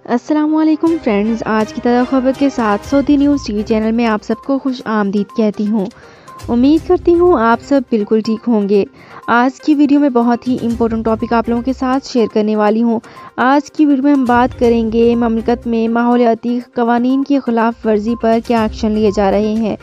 السلام علیکم فرینڈز، آج کی تازہ خبر کے ساتھ سعودی نیوز ٹی وی چینل میں آپ سب کو خوش آمدید کہتی ہوں۔ امید کرتی ہوں آپ سب بالکل ٹھیک ہوں گے۔ آج کی ویڈیو میں بہت ہی امپورٹنٹ ٹاپک آپ لوگوں کے ساتھ شیئر کرنے والی ہوں۔ آج کی ویڈیو میں ہم بات کریں گے مملکت میں ماحولیاتی قوانین کی خلاف ورزی پر کیا ایکشن لیے جا رہے ہیں۔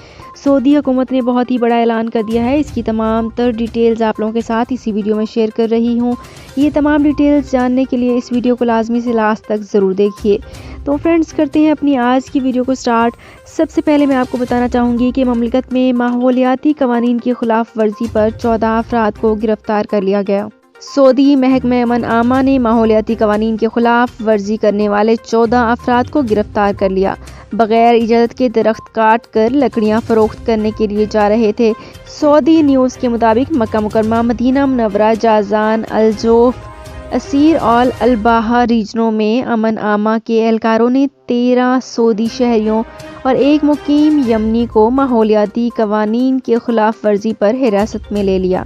سعودی حکومت نے بہت ہی بڑا اعلان کر دیا ہے۔ اس کی تمام تر ڈیٹیلز آپ لوگوں کے ساتھ اسی ویڈیو میں شیئر کر رہی ہوں۔ یہ تمام ڈیٹیلز جاننے کے لیے اس ویڈیو کو لازمی سے لاسٹ تک ضرور دیکھیے۔ تو فرینڈز، کرتے ہیں اپنی آج کی ویڈیو کو سٹارٹ۔ سب سے پہلے میں آپ کو بتانا چاہوں گی کہ مملکت میں ماحولیاتی قوانین کی خلاف ورزی پر 14 افراد کو گرفتار کر لیا گیا۔ سعودی محکمہ امن عامہ نے ماحولیاتی قوانین کی خلاف ورزی کرنے والے 14 افراد کو گرفتار کر لیا۔ بغیر اجازت کے درخت کاٹ کر لکڑیاں فروخت کرنے کے لیے جا رہے تھے۔ سعودی نیوز کے مطابق مکہ مکرمہ، مدینہ منورہ، جازان، الجوف، اسیر اور الباحہ ریجنوں میں امن عامہ کے اہلکاروں نے 13 سعودی شہریوں اور ایک مقیم یمنی کو ماحولیاتی قوانین کی خلاف ورزی پر حراست میں لے لیا۔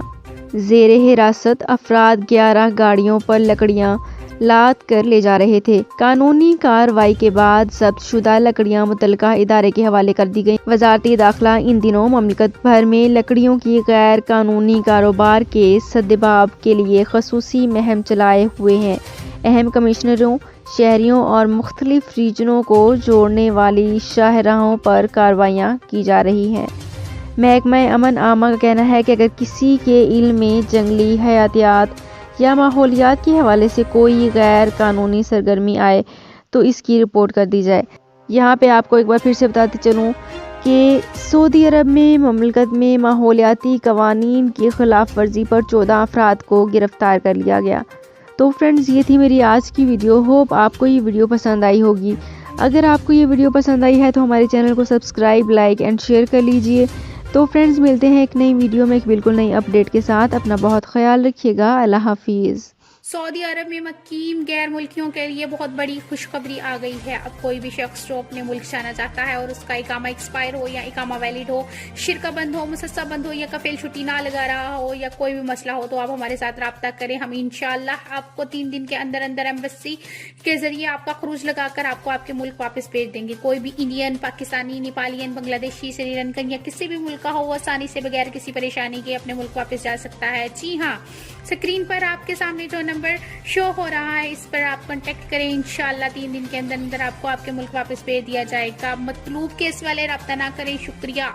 زیر حراست افراد 11 گاڑیوں پر لکڑیاں لاد کر لے جا رہے تھے۔ قانونی کارروائی کے بعد ضبط شدہ لکڑیاں متعلقہ ادارے کے حوالے کر دی گئیں۔ وزارت داخلہ ان دنوں مملکت بھر میں لکڑیوں کی غیر قانونی کاروبار کے سدباب کے لیے خصوصی مہم چلائے ہوئے ہے۔ اہم کمشنروں، شہریوں اور مختلف ریجنوں کو جوڑنے والی شاہراہوں پر کارروائیاں کی جا رہی ہیں۔ محکمہ امن عامہ کا کہنا ہے کہ اگر کسی کے علم میں جنگلی حیاتیات یا ماحولیات کے حوالے سے کوئی غیر قانونی سرگرمی آئے تو اس کی رپورٹ کر دی جائے۔ یہاں پہ آپ کو ایک بار پھر سے بتاتے چلوں کہ سعودی عرب میں مملکت میں ماحولیاتی قوانین کی خلاف ورزی پر 14 افراد کو گرفتار کر لیا گیا۔ تو فرینڈز، یہ تھی میری آج کی ویڈیو۔ ہوپ آپ کو یہ ویڈیو پسند آئی ہوگی۔ اگر آپ کو یہ ویڈیو پسند آئی ہے تو ہمارے چینل کو سبسکرائب، لائک اینڈ شیئر کر لیجئے۔ تو فرینڈز، ملتے ہیں ایک نئی ویڈیو میں ایک بالکل نئی اپڈیٹ کے ساتھ۔ اپنا بہت خیال رکھیے گا۔ اللہ حافظ۔ سعودی عرب میں مقیم غیر ملکیوں کے لیے بہت بڑی خوشخبری آ گئی ہے۔ اب کوئی بھی شخص جو اپنے ملک جانا چاہتا ہے اور اس کا اقامہ ایکسپائر ہو یا اقامہ ویلڈ ہو، شرکہ بند ہو، مسسہ بند ہو یا کفیل چھٹی نہ لگا رہا ہو یا کوئی بھی مسئلہ ہو تو آپ ہمارے ساتھ رابطہ کریں۔ ہم انشاءاللہ آپ کو 3 دن کے اندر اندر ایمبیسی کے ذریعے آپ کا خروج لگا کر آپ کو آپ کے ملک واپس بھیج دیں گے۔ کوئی بھی انڈین، پاکستانی، نیپالین، بنگلہ دیشی، سری لنکن یا کسی بھی ملک کا ہو، وہ آسانی سے بغیر کسی پریشانی کے اپنے ملک واپس جا سکتا ہے۔ جی ہاں، اسکرین پر آپ کے سامنے جو نمبر شو ہو رہا ہے اس پر آپ کانٹیکٹ کریں۔ انشاءاللہ 3 دن کے اندر اندر آپ کو آپ کے ملک واپس بھیج دیا جائے گا۔ مطلوب کیس والے رابطہ نہ کریں۔ شکریہ۔